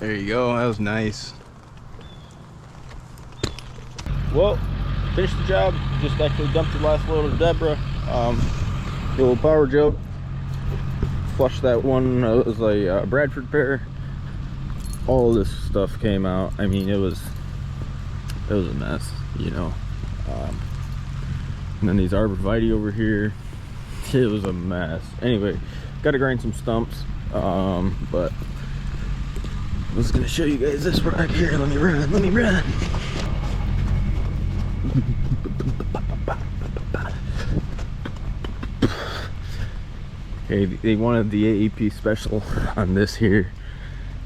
There you go, that was nice. Well, finished the job. Just actually dumped the last load of Deborah. The little power joke. Flushed that one. It was a Bradford pair. All this stuff came out. I mean, it was a mess, you know. And then these arborvitae over here, it was a mess. Anyway, got to grind some stumps. But I was gonna show you guys this right here. Let me run. Okay, they wanted the AEP special on this here.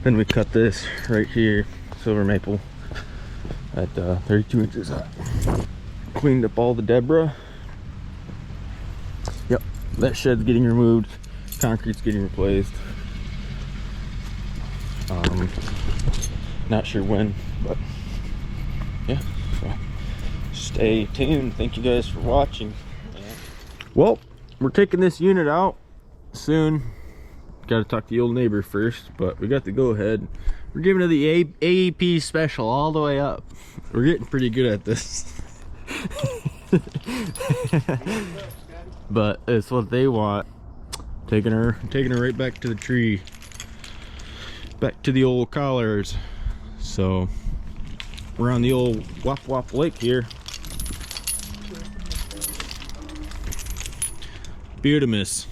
Then we cut this right here, silver maple, at 32 inches high. Cleaned up all the Deborah. Yep, that shed's getting removed. Concrete's getting replaced. Not sure when, but yeah, so stay tuned. Thank you guys for watching. Well, we're taking this unit out soon. Got to talk to the old neighbor first, but we got the go ahead. We're giving it the AEP special all the way up. We're getting pretty good at this. But it's what they want. Taking her right back to the tree, back to the old collars. So we're on the old Paw Paw Lake here. Beautimus.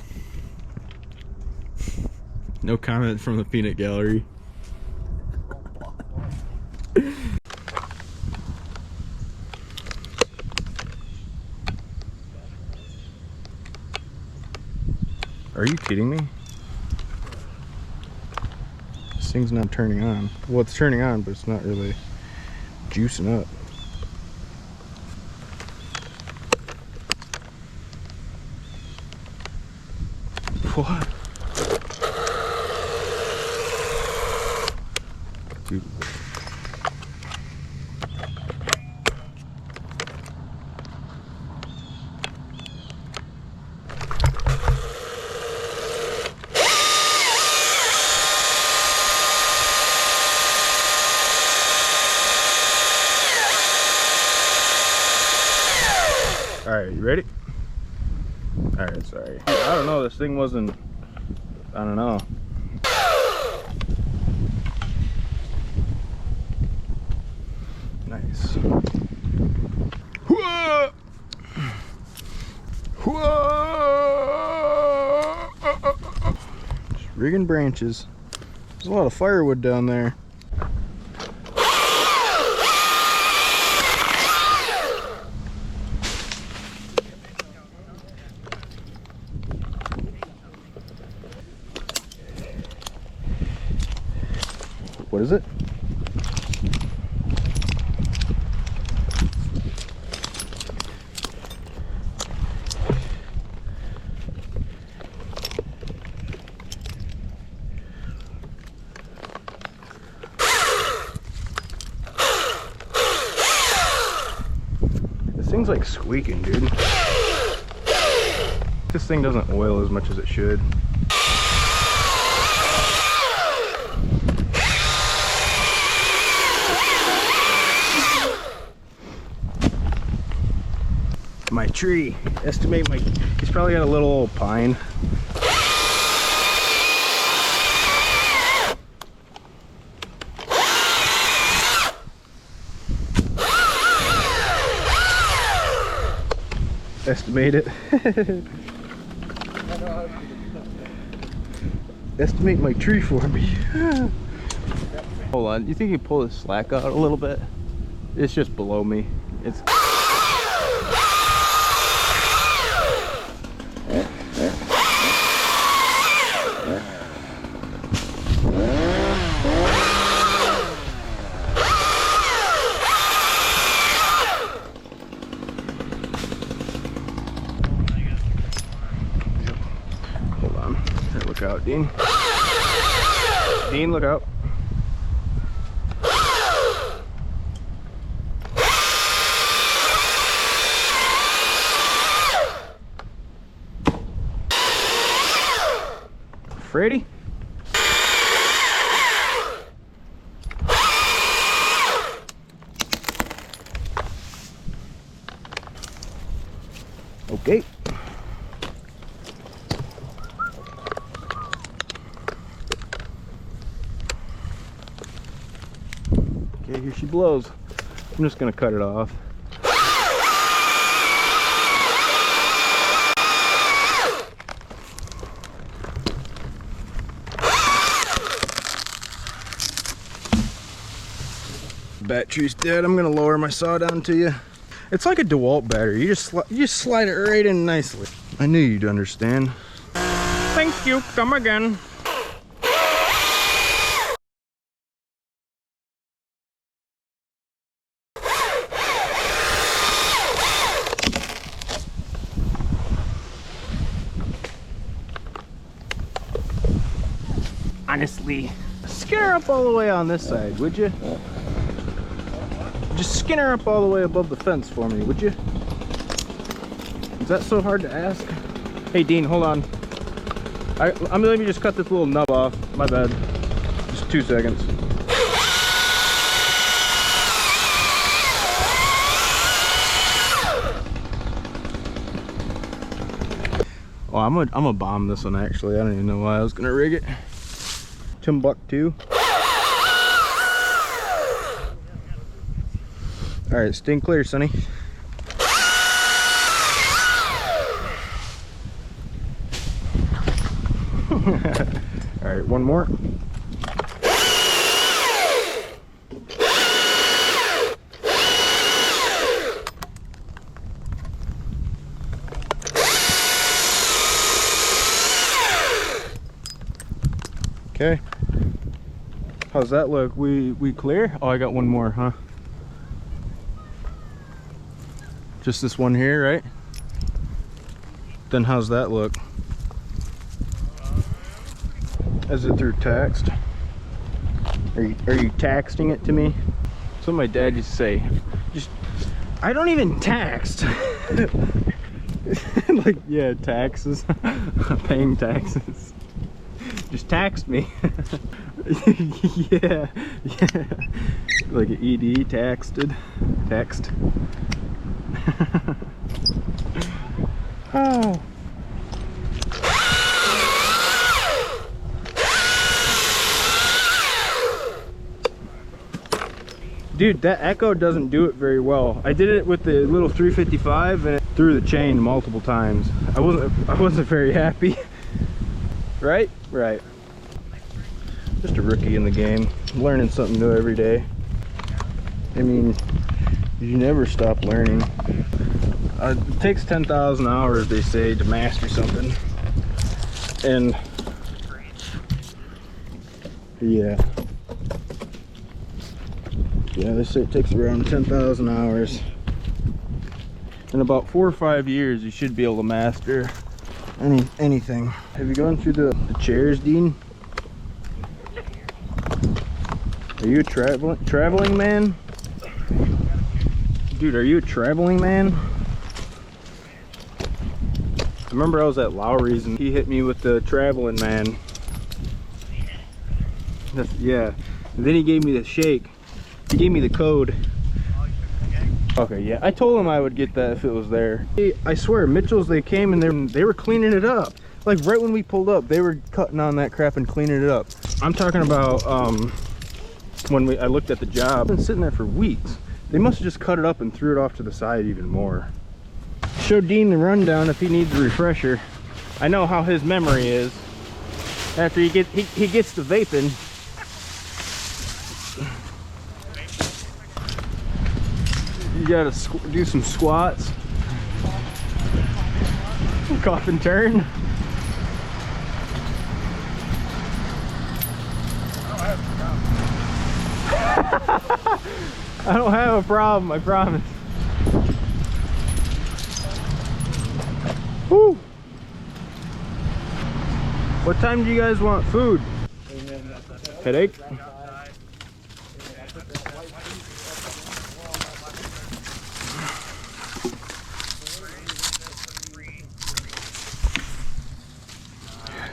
No comment from the peanut gallery. Are you kidding me? This thing's not turning on. Well, it's turning on, but it's not really juicing up. What? Dude. Alright, you ready? Alright, sorry. I don't know, this thing wasn't, I don't know. Nice. Whoa! Whoa! Just rigging branches. There's a lot of firewood down there. What is it? This thing's like squeaking, dude. This thing doesn't oil as much as it should. My tree, estimate my, he's probably got a little old pine. Estimate it. Estimate my tree for me. Hold on, you think you pull the slack out a little bit? It's just below me. It's look out, Dean. Dean, look out. Freddy? Okay. Okay, here she blows. I'm just gonna cut it off. Battery's dead. I'm gonna lower my saw down to you. It's like a DeWalt battery. You just slide it right in nicely. I knew you'd understand. Thank you. Come again. Honestly, skin her up all the way on this side, would you? Just skin her up all the way above the fence for me, would you? Is that so hard to ask? Hey Dean, hold on. I'm let me just cut this little nub off. My bad. Just 2 seconds. Oh, I'm gonna bomb this one actually. I don't even know why I was gonna rig it. Timbuktu. All right, steam clear, Sonny. All right, one more. Okay. How's that look? We clear? Oh, I got one more, huh? Just this one here, right? Then how's that look? Is it through text? Are you texting it to me? That's what my dad used to say. Just, I don't even text. Like, yeah, taxes. Paying taxes. Just text me. Yeah. Like an ED texted. Text. Oh. Dude, that echo doesn't do it very well. I did it with the little 355 and it threw the chain multiple times. I wasn't very happy. Right? Right. Just a rookie in the game, learning something new every day. I mean, you never stop learning. It takes 10,000 hours, they say, to master something. And yeah, they say it takes around 10,000 hours. In about 4 or 5 years, you should be able to master anything. Have you gone through the chairs, Dean? Are you a traveling man? Dude, are you a traveling man? I remember I was at Lowry's and he hit me with the traveling man. Yeah. And then he gave me the shake. He gave me the code. Okay, yeah. I told him I would get that if it was there. I swear, Mitchell's, they came and they were cleaning it up. Like right when we pulled up, they were cutting on that crap and cleaning it up. I'm talking about when I looked at the job. It's been sitting there for weeks. They must have just cut it up and threw it off to the side even more. Show Dean the rundown if he needs a refresher. I know how his memory is. After he gets the vaping. You gotta do some squats. Cough and turn. I don't have a problem, I promise. Woo! What time do you guys want food? Headache?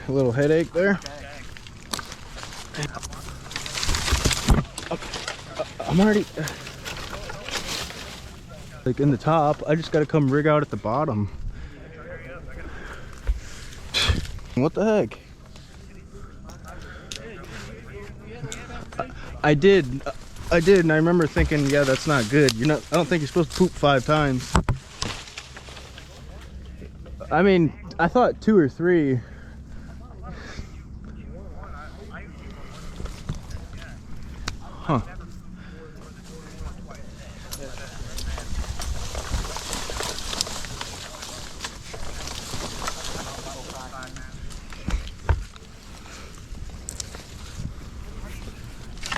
A little headache there. I'm already like in the top. I just got to come rig out at the bottom. What the heck? I did, and I remember thinking, yeah, that's not good. I don't think you're supposed to poop 5 times. I mean, I thought 2 or 3. Huh.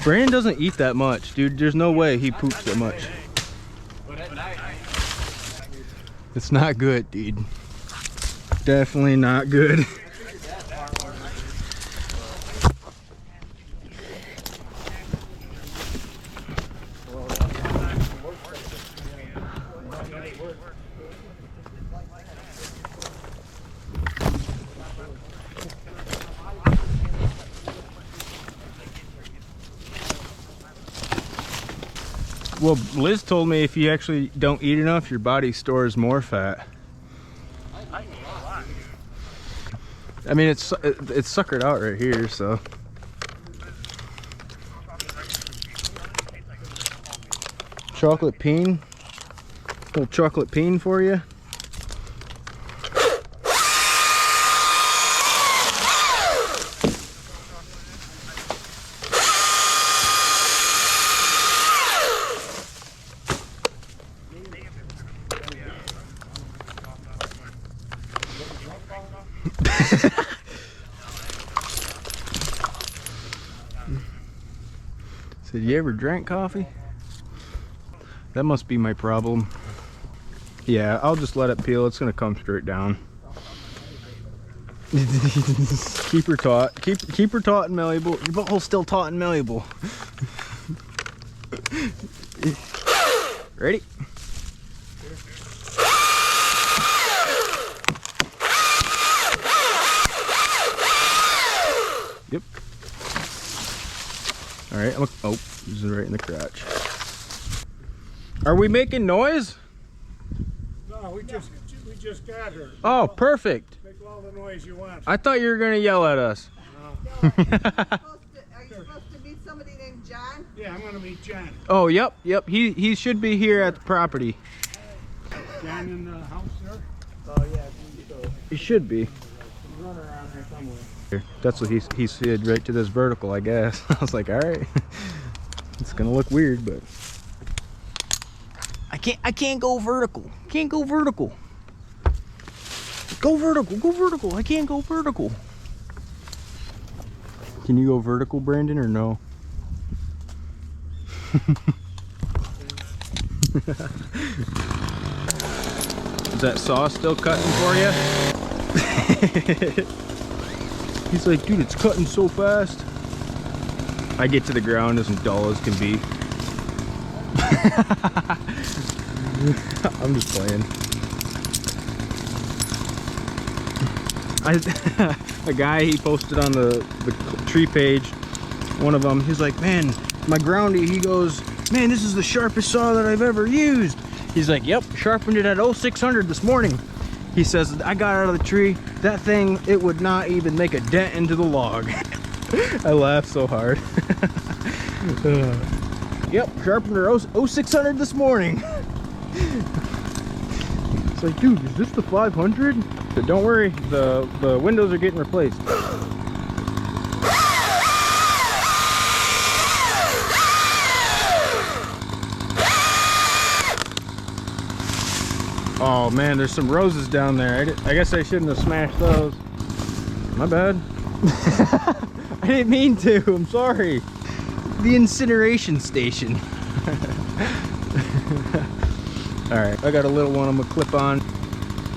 Brandon doesn't eat that much, dude. There's no way he poops that much. It's not good, dude. Definitely not good. Well, Liz told me if you actually don't eat enough, your body stores more fat. I mean, it's suckered out right here, so. Chocolate peen. Little chocolate peen for you. Said, you ever drank coffee? That must be my problem. Yeah, I'll just let it peel. It's gonna come straight down. Keep her taut. Keep her taut and malleable. Your butthole's still taut and malleable. Ready? Yep. All right. Oh, this is right in the crotch. Are we making noise? No, we just got her. Oh, perfect. Make all the noise you want. I thought you were gonna yell at us. No. Are you supposed to meet somebody named John? Yeah, I'm gonna meet John. Oh, yep. He should be here at the property. John in the house there? Oh yeah, so He should be. He's running around here somewhere. That's what he said, right to this vertical, I guess. I was like, all right. It's gonna look weird, but I can't go vertical. Can't go vertical. Go vertical. Go vertical. I can't go vertical. Can you go vertical, Brandon, or no? Is that saw still cutting for you? He's like, dude, it's cutting so fast. I get to the ground as dull as can be. I'm just playing. A guy, he posted on the tree page, one of them, he's like, man, my groundy, he goes, man, this is the sharpest saw that I've ever used. He's like, yep, sharpened it at 0600 this morning. He says, I got out of the tree, that thing, it would not even make a dent into the log. I laughed so hard. Yep, sharpened her 0600 this morning. It's like, dude, is this the 500? But don't worry, the windows are getting replaced. Oh man, there's some roses down there. I guess I shouldn't have smashed those. My bad. I didn't mean to, I'm sorry. The incineration station. Alright, I got a little one I'm gonna clip on.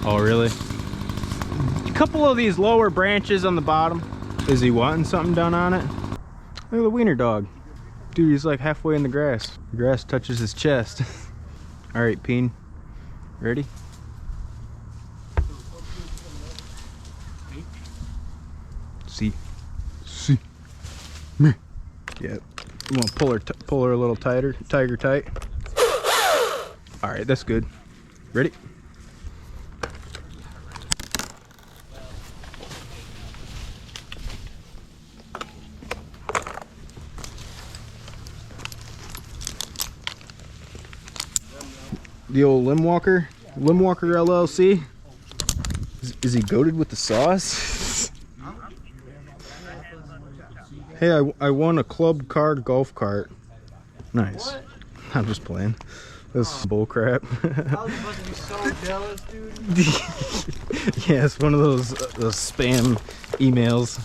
Oh really? A couple of these lower branches on the bottom. Is he wanting something done on it? Look at the wiener dog. Dude, he's like halfway in the grass. The grass touches his chest. Alright, Peen. Ready? See. Me. Yep. I'm gonna pull her a little tighter, tiger tight. All right, that's good. Ready? The old limb walker LLC. Is he goated with the sauce? Hey, I won a club car golf cart. Nice. What? I'm just playing. That's bull crap. I was about to be so jealous, dude. Yeah, it's one of those spam emails.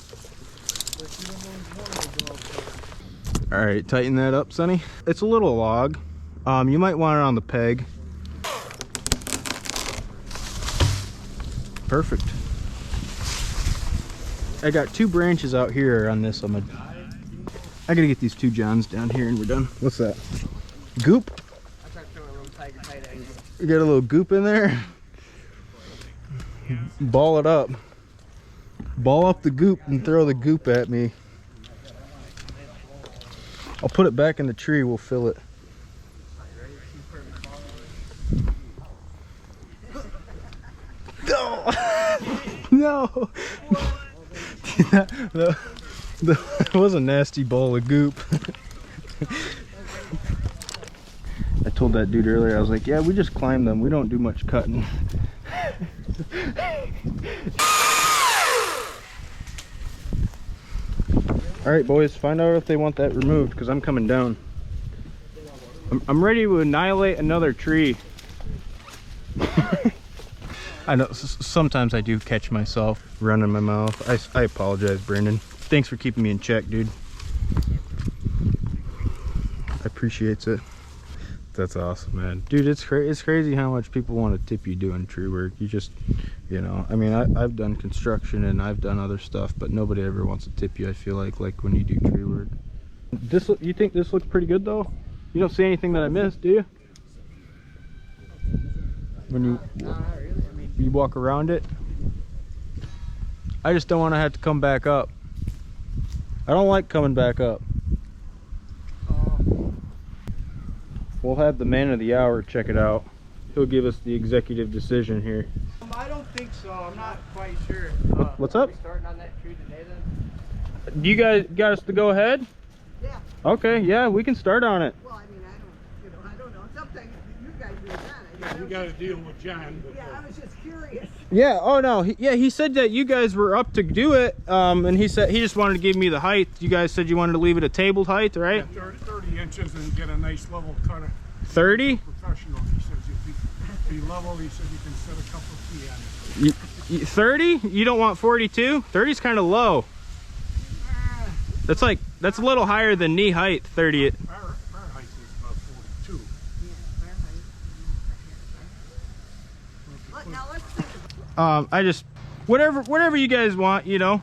All right, tighten that up, Sonny. It's a little log. You might want it on the peg. Perfect. I got 2 branches out here on this. I gotta get these 2 Johns down here and we're done. What's that? Goop? I tried throwing a little tiger tight egg. You got a little goop in there? Ball it up. Ball up the goop and throw the goop at me. I'll put it back in the tree, we'll fill it. No! No! That was a nasty ball of goop. I told that dude earlier, I was like, yeah, we just climb them. We don't do much cutting. Alright, boys, find out if they want that removed, because I'm coming down. I'm ready to annihilate another tree. I know, sometimes I do catch myself running my mouth. I apologize, Brandon. Thanks for keeping me in check, dude. I appreciate it. That's awesome, man. Dude, it's crazy how much people want to tip you doing tree work. You just, you know, I mean, I've done construction and I've done other stuff, but nobody ever wants to tip you, I feel like when you do tree work. You think this looks pretty good, though? You don't see anything that I missed, do you? When you... Not really. I mean, You walk around it. I just don't want to have to come back up. I don't like coming back up. We'll have the man of the hour check it out. He'll give us the executive decision here. I don't think so. I'm not quite sure. What's up? Are we starting on that tree today then? Do you guys got us to go ahead? Yeah. Okay, yeah, we can start on it. Well, I mean, I don't know. Sometimes you guys do that. We got to deal with John. But, Yeah, I was just curious. Yeah, oh no, he said that you guys were up to do it, and he said he just wanted to give me the height. You guys said you wanted to leave it a tabled height, right? yeah, 30 inches and get a nice level cut. 30? Professional, he says. If be level, he said you can set a couple of feet on it. 30? You don't want 42? 30's kind of low. That's a little higher than knee height, 30. Our height is about 42. Now let's think. I just whatever you guys want, you know.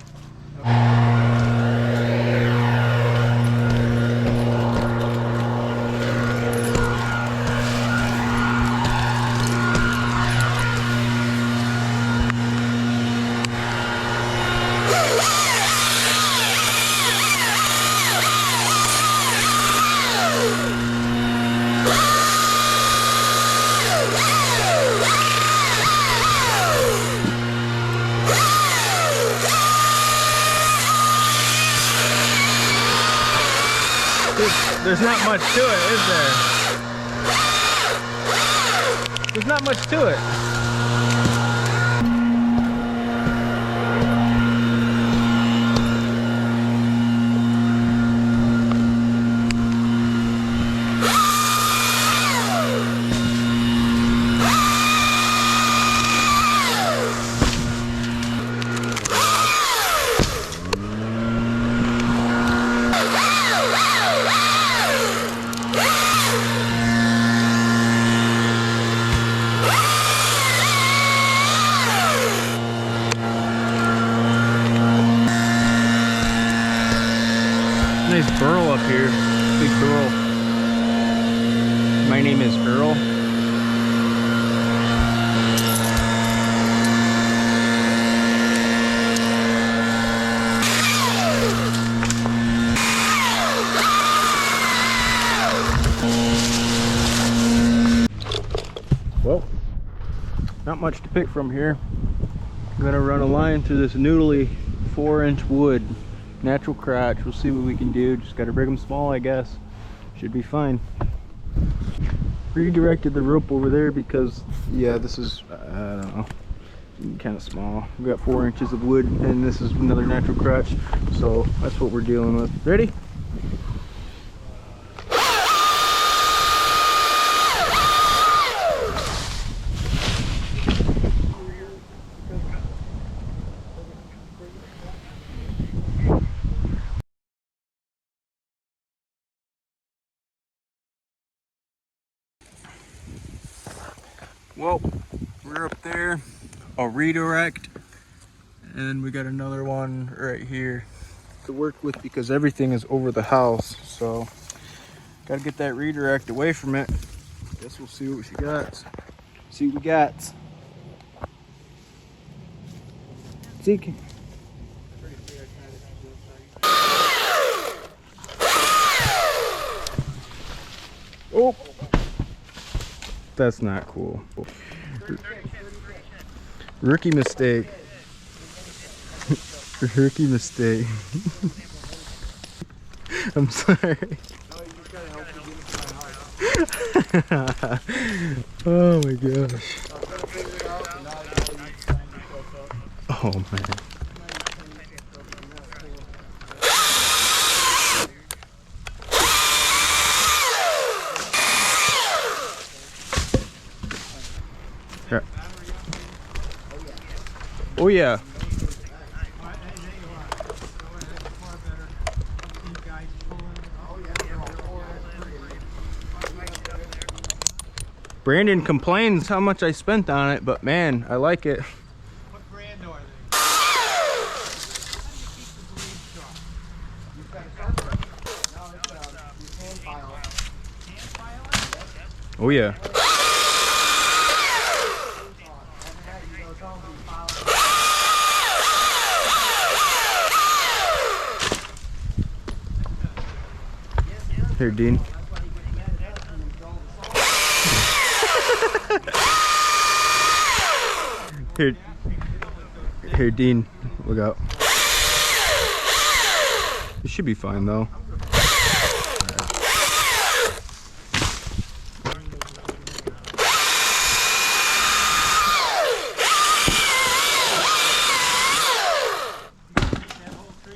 There's not much to it, is there? There's not much to it. Nice burl up here, big burl. My name is Earl. Well, not much to pick from here. I'm gonna run a line through this noodly 4-inch wood. Natural crotch. We'll see what we can do. Just gotta rig them small, I guess. Should be fine. redirected the rope over there because, yeah, this is, I don't know, kind of small. We got 4 inches of wood, and this is another natural crotch, so that's what we're dealing with. Ready? Well, we're up there, a redirect, and we got another one right here to work with because everything is over the house. So, gotta get that redirect away from it. Guess we'll see what she got. See what we got. See. Oh, that's not cool. Rookie mistake. Rookie mistake. I'm sorry. Oh my gosh. Oh man. Yeah. Oh yeah. Brandon complains how much I spent on it, but man, I like it. What brand are they? Oh yeah. Here, Dean. Here, Dean. Look out. You should be fine though.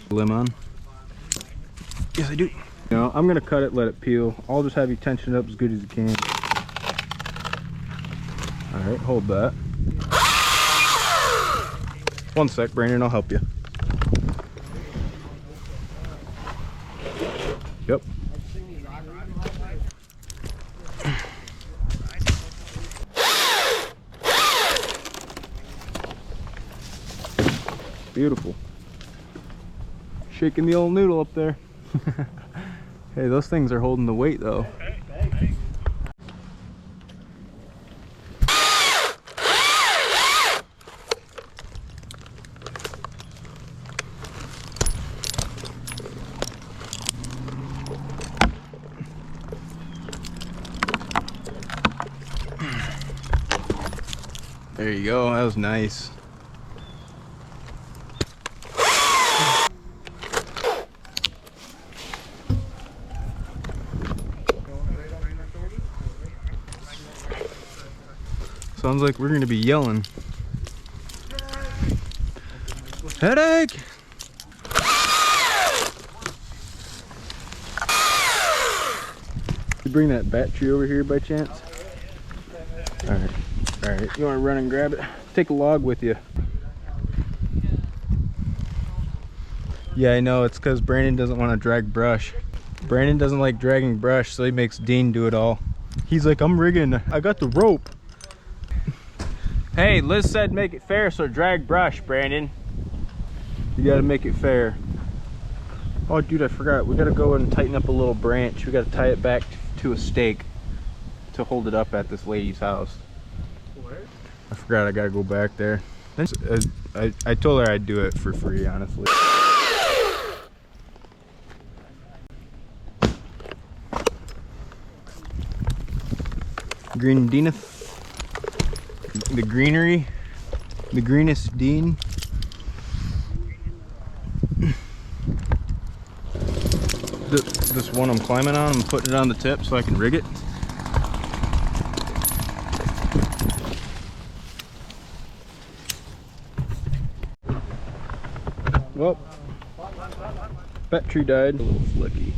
Lemon. Yes, I do. No, I'm gonna cut it, let it peel. I'll just have you tension it up as good as you can. All right, hold that. One sec, Brandon, I'll help you. Yep. Beautiful. Shaking the old noodle up there. Hey, those things are holding the weight though. There you go, that was nice. Sounds like we're gonna be yelling. Headache! You bring that battery over here by chance? Alright, alright. You wanna run and grab it? Take a log with you. Yeah, I know, it's because Brandon doesn't want to drag brush. Brandon doesn't like dragging brush, so he makes Dean do it all. He's like, I'm rigging, I got the rope. Hey, Liz said make it fair, so drag brush, Brandon. You gotta make it fair. Oh dude, I forgot. We gotta go and tighten up a little branch. We gotta tie it back to a stake to hold it up at this lady's house. Where? I forgot, I gotta go back there. I told her I'd do it for free, honestly. Green Deaneth. The greenery. The greenest Dean. This one I'm climbing on, I'm putting it on the tip so I can rig it. tree died. A little flicky.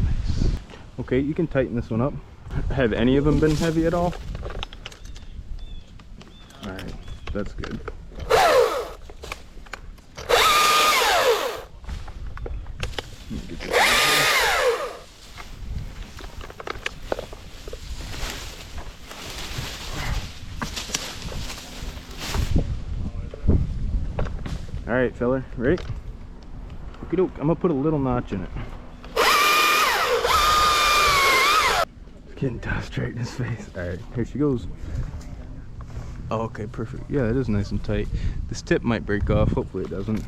Nice. Okay, you can tighten this one up. Have any of them been heavy at all? Alright, that's good. Get this out of here. All right, fella, ready? Okey doke, I'm gonna put a little notch in it. It's getting dust right in his face. All right, here she goes. Oh, okay, perfect. Yeah, it is nice and tight. This tip might break off. Hopefully it doesn't.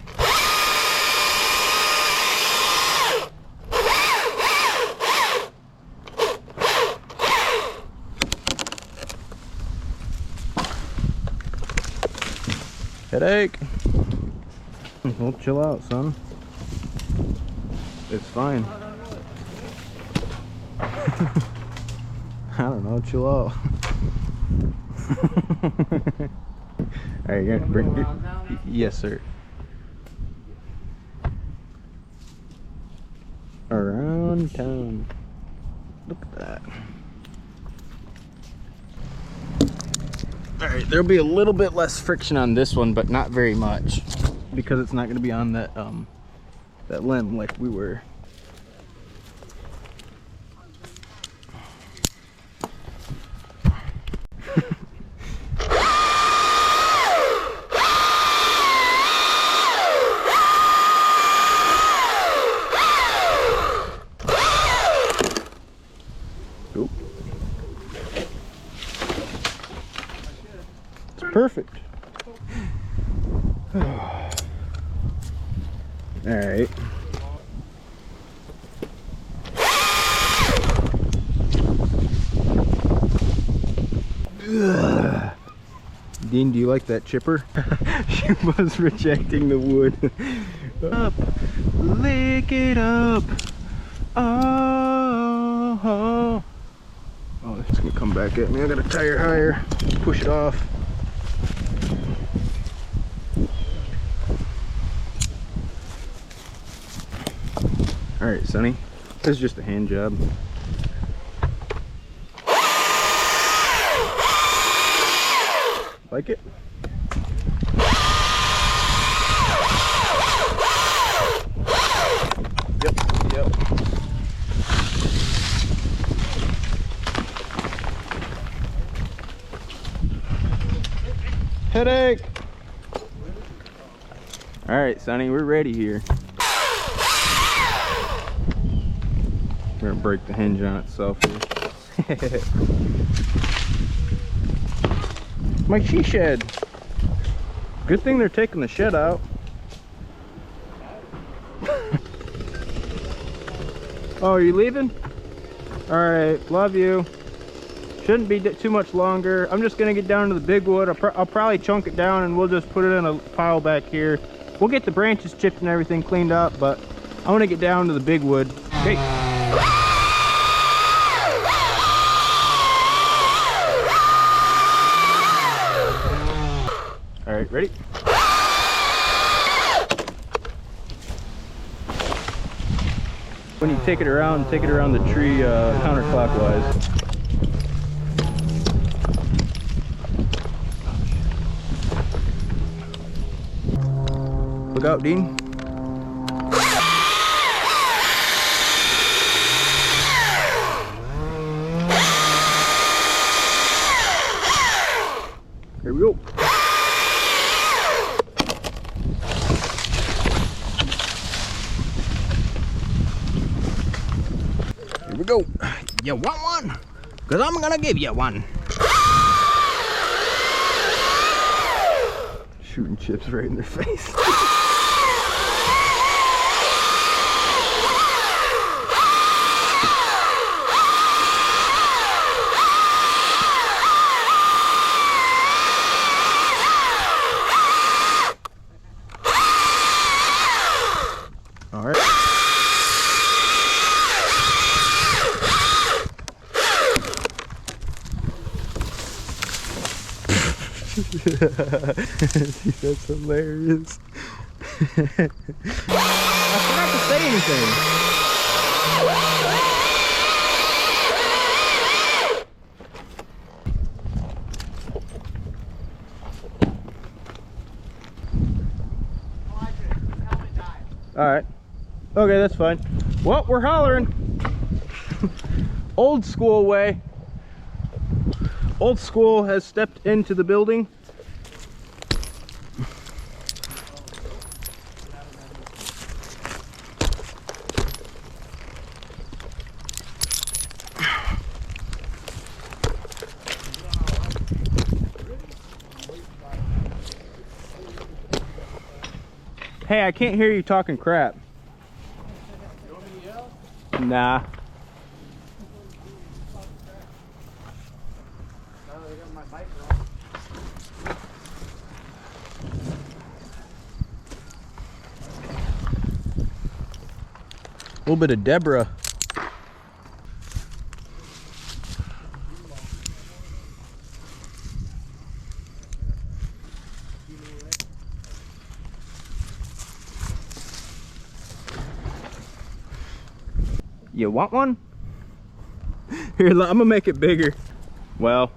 Headache. Well, chill out, son. It's fine. I don't know, chill out. Alright, you're gonna bring it. Yes, sir. Around town. Look at that. Alright, there'll be a little bit less friction on this one, but not very much. Because it's not going to be on that that limb like we were. Oop. It's perfect. All right. Ugh. Dean, do you like that chipper? She was rejecting the wood. Up, lick it up. Oh, oh, it's gonna come back at me. I gotta tie her higher, push it off. Alright, Sonny, this is just a hand job. Like it? Yep, yep. Headache! Alright, Sonny, we're ready here. We're gonna break the hinge on itself here. My she shed. Good thing they're taking the shed out. Oh, are you leaving? Alright, love you. Shouldn't be too much longer. I'm just gonna get down to the big wood. I'll probably chunk it down and we'll just put it in a pile back here. We'll get the branches chipped and everything cleaned up, but I want to get down to the big wood. Okay. All right, ready? When you take it around the tree counterclockwise. Look out, Dean. Here we go. Here we go. You want one? Because I'm going to give you one. Shooting chips right in their face. All right. That's hilarious. I forgot to say anything. All right. Okay, that's fine. Well, we're hollering. Old school way. Old school has stepped into the building. Hey, I can't hear you talking crap. You want me to yell? Nah. No, they got my mic wrong. A little bit of Deborah. You want one? Here, I'm gonna make it bigger. Well,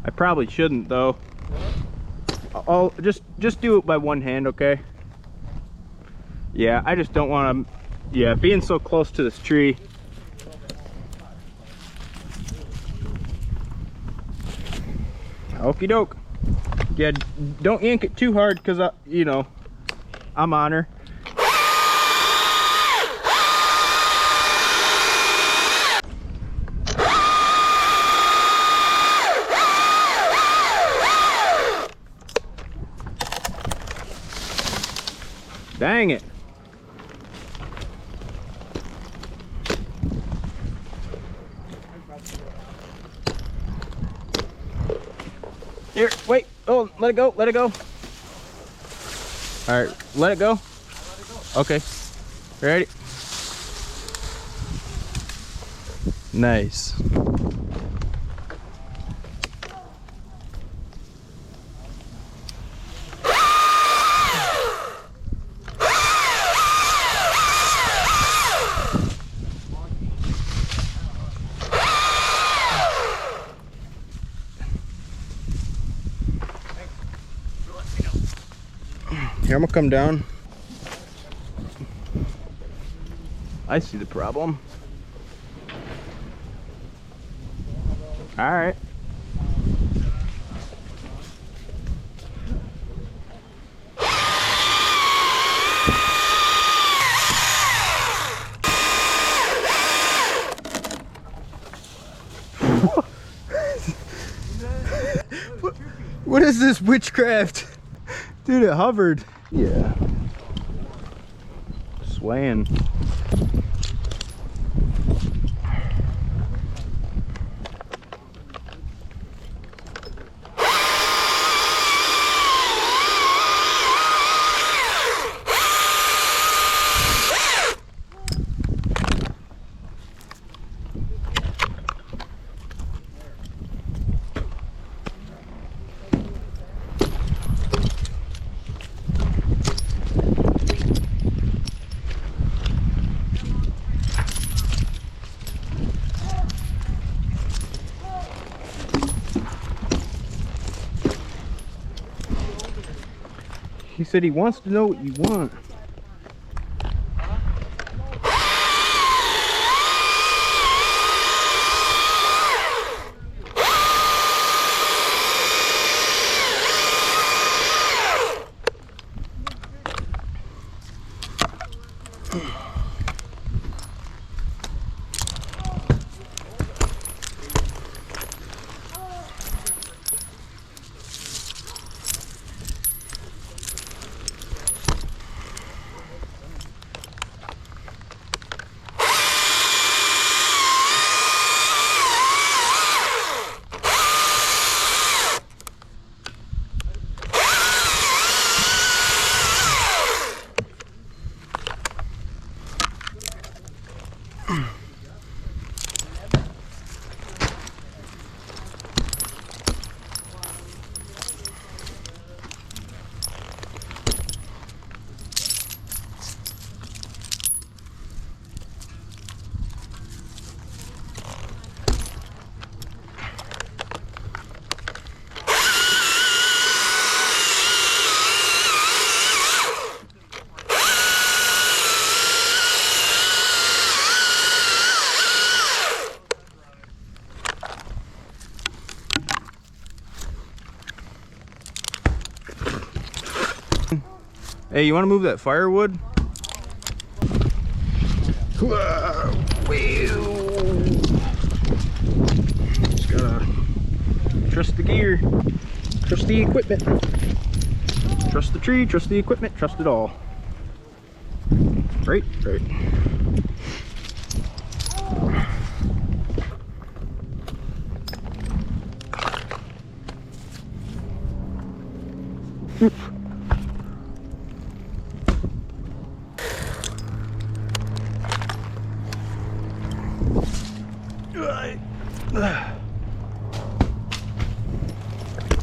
I probably shouldn't though. I'll just do it by one hand, okay? Yeah, I just don't want to. Yeah, being so close to this tree. Okie doke. Yeah, don't yank it too hard, cause you know, I'm on her. Dang it. Here, wait. Oh, let it go. Let it go. All right, let it go. Okay. Ready? Nice. Here, I'm gonna come down. I see the problem. All right. What is this witchcraft? Dude, it hovered. Yeah. Swaying. He said he wants to know what you want. Hey, you want to move that firewood? Whoa. Just gotta trust the gear, trust the equipment, trust the tree, trust the equipment, trust it all. Right, right.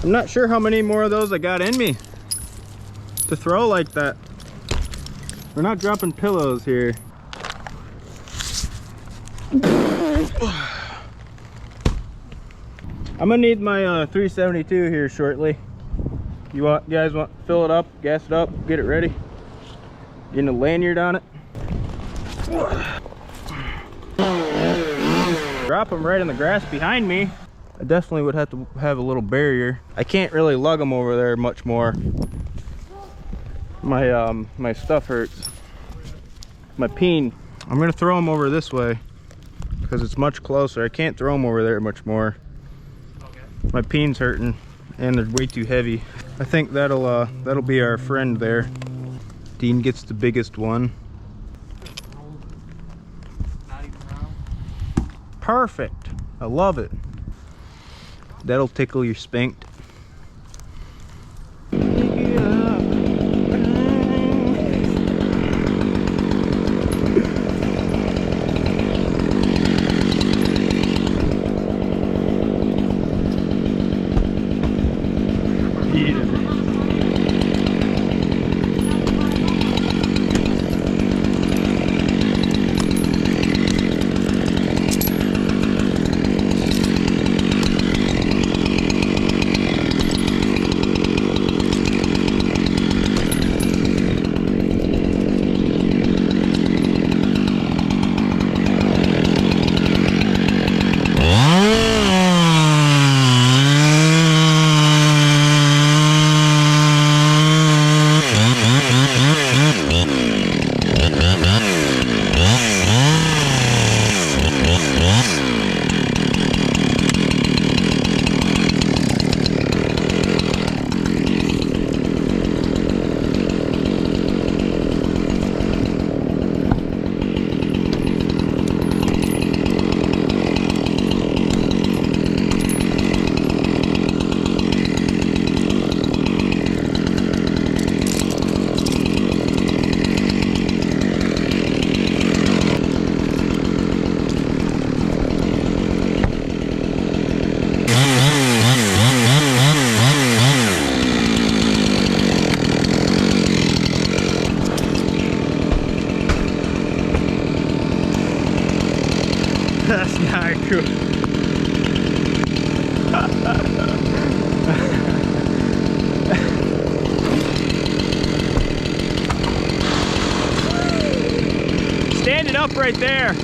I'm not sure how many more of those I got in me to throw like that. We're not dropping pillows here. I'm gonna need my 372 here shortly. You guys want to fill it up, gas it up, get it ready? Getting a lanyard on it. Drop them right in the grass behind me. I definitely would have to have a little barrier. I can't really lug them over there much more. My stuff hurts. My peen. I'm gonna throw them over this way because it's much closer. I can't throw them over there much more. My peen's hurting and they're way too heavy. I think that'll be our friend there. Dean gets the biggest one. Not even round. Perfect. I love it. That'll tickle your spanked. That's not cool. Stand it up right there.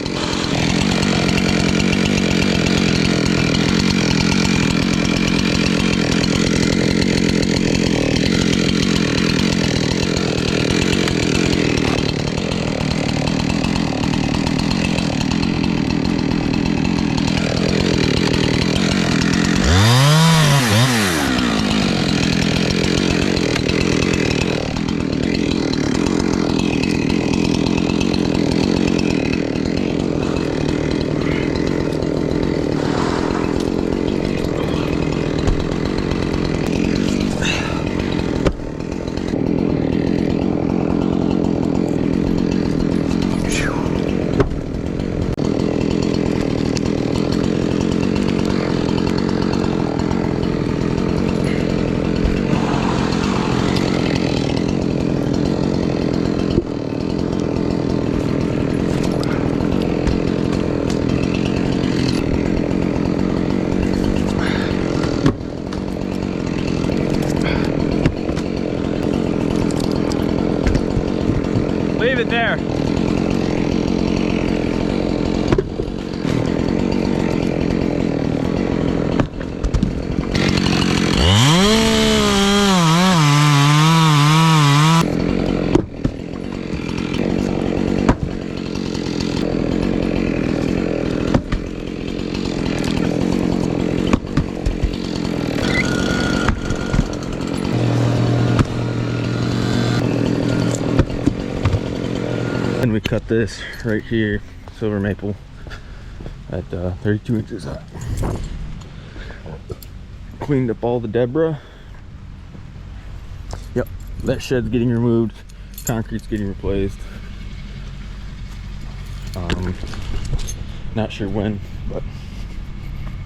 Leave it there. cut this right here, silver maple, at 32 inches high. Cleaned up all the debris. Yep, that shed's getting removed, concrete's getting replaced. Not sure when, but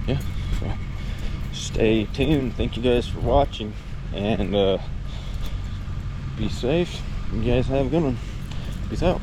yeah, so stay tuned. Thank you guys for watching, and be safe. You guys have a good one. Peace out.